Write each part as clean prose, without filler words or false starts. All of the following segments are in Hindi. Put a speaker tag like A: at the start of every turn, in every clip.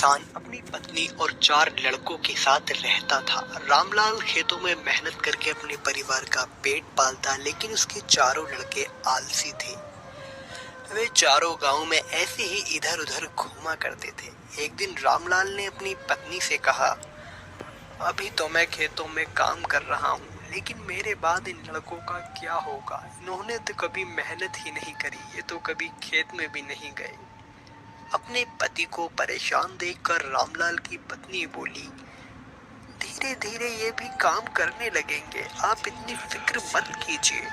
A: किसान अपनी पत्नी और 4 लड़कों के साथ रहता था। रामलाल खेतों में मेहनत करके अपने परिवार का पेट पालता, लेकिन उसके चारों लड़के आलसी थे। वे चारों गांव में ऐसे ही इधर उधर घूमा करते थे। एक दिन रामलाल ने अपनी पत्नी से कहा, अभी तो मैं खेतों में काम कर रहा हूँ, लेकिन मेरे बाद इन लड़कों का क्या होगा? इन्होंने तो कभी मेहनत ही नहीं करी, ये तो कभी खेत में भी नहीं गए। अपने पति को परेशान देखकर रामलाल की पत्नी बोली, धीरे धीरे ये भी काम करने लगेंगे, आप इतनी फिक्र मत कीजिए।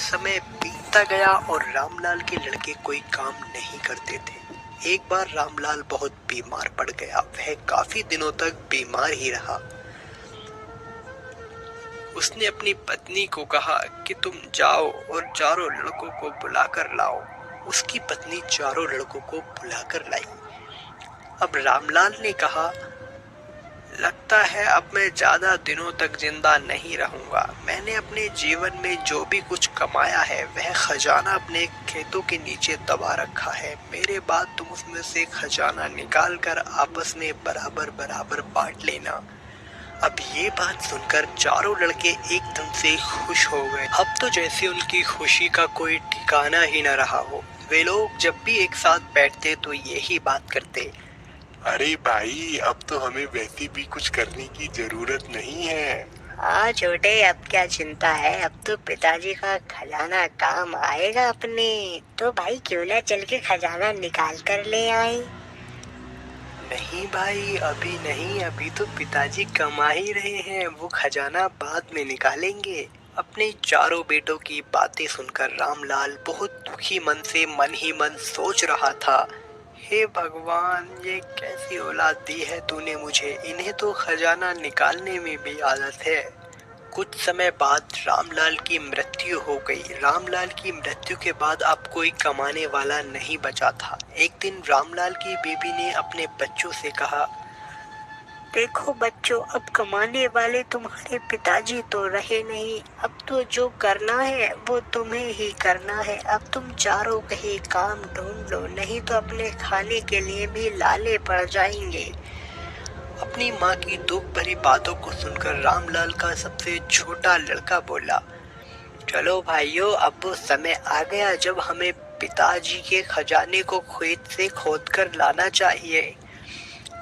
A: समय बीतता गया और रामलाल के लड़के कोई काम नहीं करते थे। एक बार रामलाल बहुत बीमार पड़ गया। वह काफी दिनों तक बीमार ही रहा। उसने अपनी पत्नी को कहा कि तुम जाओ और चारों लड़कों को बुलाकर लाओ। उसकी पत्नी चारों लड़कों को बुलाकर लाई। अब रामलाल ने कहा, लगता है अब मैं ज्यादा दिनों तक जिंदा नहीं रहूंगा। मैंने अपने जीवन में जो भी कुछ कमाया है वह खजाना अपने खेतों के नीचे दबा रखा है। मेरे बाद तुम उसमें से खजाना निकाल कर आपस में बराबर बराबर बांट लेना। अब ये बात सुनकर चारों लड़के एकदम से खुश हो गए। अब तो जैसे उनकी खुशी का कोई ठिकाना ही न रहा हो। वे लोग जब भी एक साथ बैठते तो यही बात करते,
B: अरे भाई, अब तो हमें वैसे भी कुछ करने की जरूरत नहीं है।
C: हाँ छोटे, अब क्या चिंता है, अब तो पिताजी का खजाना काम आएगा अपने। तो भाई क्यों ना चल के खजाना निकाल कर ले आए।
A: नहीं भाई, अभी नहीं, अभी तो पिताजी कमा ही रहे हैं, वो खजाना बाद में निकालेंगे। अपने चारों बेटों की बातें सुनकर रामलाल बहुत दुखी मन से मन ही मन सोच रहा था, हे भगवान, ये कैसी औलाद दी है तूने मुझे, इन्हें तो खजाना निकालने में भी आदत है। कुछ समय बाद रामलाल की मृत्यु हो गई। रामलाल की मृत्यु के बाद अब कोई कमाने वाला नहीं बचा था। एक दिन रामलाल की बीवी ने अपने बच्चों से कहा,
C: देखो बच्चों, अब कमाने वाले तुम्हारे पिताजी तो रहे नहीं। अब तो जो करना है वो तुम्हें ही करना है। अब तुम चारों कहीं काम ढूंढ लो, नहीं तो अपने खाने के लिए भी लाले पड़ जाएंगे।
A: अपनी माँ की दुख भरी बातों को सुनकर रामलाल का सबसे छोटा लड़का बोला, चलो भाइयों, अब वो समय आ गया जब हमें पिताजी के खजाने को खेत से खोदकर लाना चाहिए।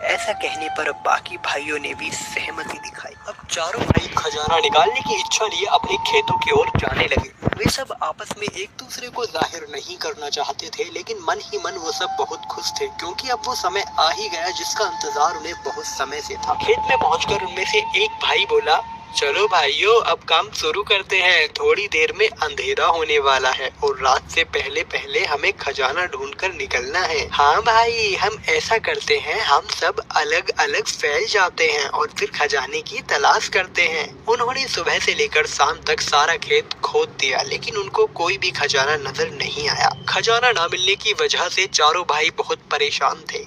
A: ऐसा कहने पर बाकी भाइयों ने भी सहमति दिखाई। अब चारों भाई खजाना निकालने की इच्छा लिए अपने खेतों की ओर जाने लगे। वे सब आपस में एक दूसरे को जाहिर नहीं करना चाहते थे, लेकिन मन ही मन वो सब बहुत खुश थे, क्योंकि अब वो समय आ ही गया जिसका इंतजार उन्हें बहुत समय से था। खेत में पहुंचकर उनमें से एक भाई बोला, चलो भाइयों, अब काम शुरू करते हैं। थोड़ी देर में अंधेरा होने वाला है और रात से पहले पहले हमें खजाना ढूंढकर निकलना है। हाँ भाई, हम ऐसा करते हैं, हम सब अलग अलग फैल जाते हैं और फिर खजाने की तलाश करते हैं। उन्होंने सुबह से लेकर शाम तक सारा खेत खोद दिया, लेकिन उनको कोई भी खजाना नजर नहीं आया। खजाना न मिलने की वजह से चारों भाई बहुत परेशान थे।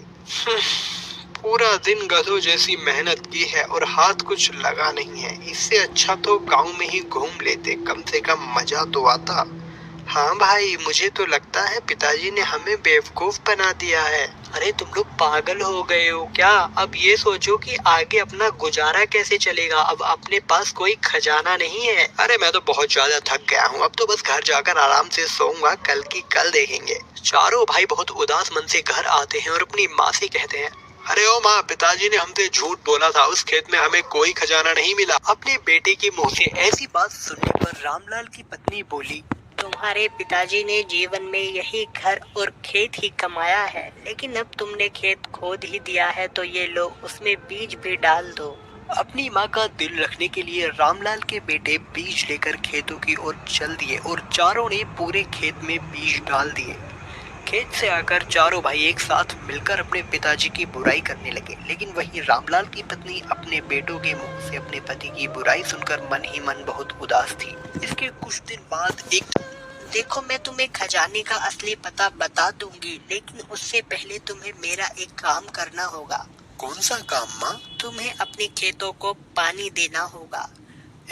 A: पूरा दिन गधों जैसी मेहनत की है और हाथ कुछ लगा नहीं है। इससे अच्छा तो गांव में ही घूम लेते, कम से कम मजा तो आता। हाँ भाई, मुझे तो लगता है पिताजी ने हमें बेवकूफ बना दिया है। अरे तुम लोग पागल हो गए हो क्या? अब ये सोचो कि आगे अपना गुजारा कैसे चलेगा। अब अपने पास कोई खजाना नहीं है। अरे मैं तो बहुत ज्यादा थक गया हूँ, अब तो बस घर जाकर आराम से सोऊंगा, कल की कल देखेंगे। चारों भाई बहुत उदास मन से घर आते हैं और अपनी माँ से कहते हैं, अरे ओ माँ, पिताजी ने हमसे झूठ बोला था, उस खेत में हमें कोई खजाना नहीं मिला। अपने बेटे के मुंह से ऐसी बात सुनने पर रामलाल की पत्नी बोली,
C: तुम्हारे पिताजी ने जीवन में यही घर और खेत ही कमाया है, लेकिन अब तुमने खेत खोद ही दिया है तो ये लो, उसमें बीज भी डाल दो।
A: अपनी माँ का दिल रखने के लिए रामलाल के बेटे बीज लेकर खेतों की ओर चल दिए और चारों ने पूरे खेत में बीज डाल दिए। खेत से आकर चारों भाई एक साथ मिलकर अपने पिताजी की बुराई करने लगे, लेकिन वहीं रामलाल की पत्नी अपने बेटों के मुंह से अपने पति की बुराई सुनकर मन ही मन बहुत उदास थी। इसके कुछ दिन बाद एक,
C: देखो मैं तुम्हें खजाने का असली पता बता दूंगी, लेकिन उससे पहले तुम्हें मेरा एक काम करना होगा।
A: कौन सा काम माँ?
C: तुम्हें अपने खेतों को पानी देना होगा।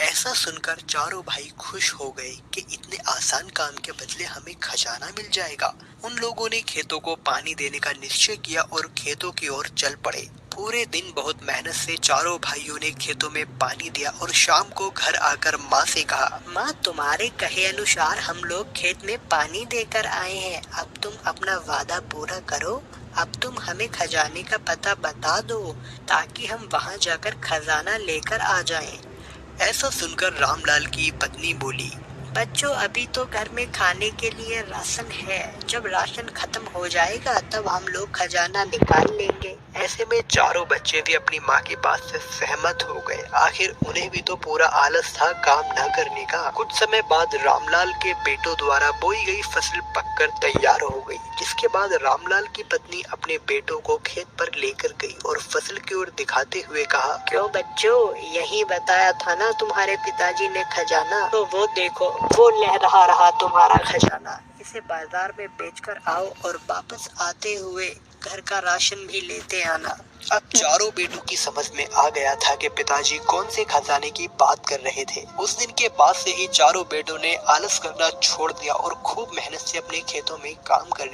A: ऐसा सुनकर चारों भाई खुश हो गए कि इतने आसान काम के बदले हमें खजाना मिल जाएगा। उन लोगों ने खेतों को पानी देने का निश्चय किया और खेतों की ओर चल पड़े। पूरे दिन बहुत मेहनत से चारों भाइयों ने खेतों में पानी दिया और शाम को घर आकर माँ से कहा, माँ तुम्हारे कहे अनुसार हम लोग खेत में पानी देकर आए हैं। अब तुम अपना वादा पूरा करो। अब तुम हमें खजाने का पता बता दो ताकि हम वहाँ जाकर खजाना लेकर आ जाएं। ऐसा सुनकर रामलाल की पत्नी बोली, बच्चों अभी तो घर में खाने के लिए राशन है, जब राशन खत्म हो जाएगा तब हम लोग खजाना निकाल लेंगे। ऐसे में चारों बच्चे भी अपनी माँ की बात से सहमत हो गए। आखिर उन्हें भी तो पूरा आलस था काम न करने का। कुछ समय बाद रामलाल के बेटों द्वारा बोई गई फसल पककर तैयार हो गई, जिसके बाद रामलाल की पत्नी अपने बेटों को खेत पर लेकर गई और फसल की ओर दिखाते हुए कहा, क्यों बच्चों, यही बताया था ना तुम्हारे पिताजी ने खजाना, तो वो देखो वो लहरा रहा तुम्हारा खजाना। इसे बाजार में बेचकर आओ और वापस आते हुए घर का राशन भी लेते आना। अब चारों बेटों की समझ में आ गया था कि पिताजी कौन से खजाने की बात कर रहे थे। उस दिन के बाद से ही चारों बेटों ने आलस करना छोड़ दिया और खूब मेहनत से अपने खेतों में काम करने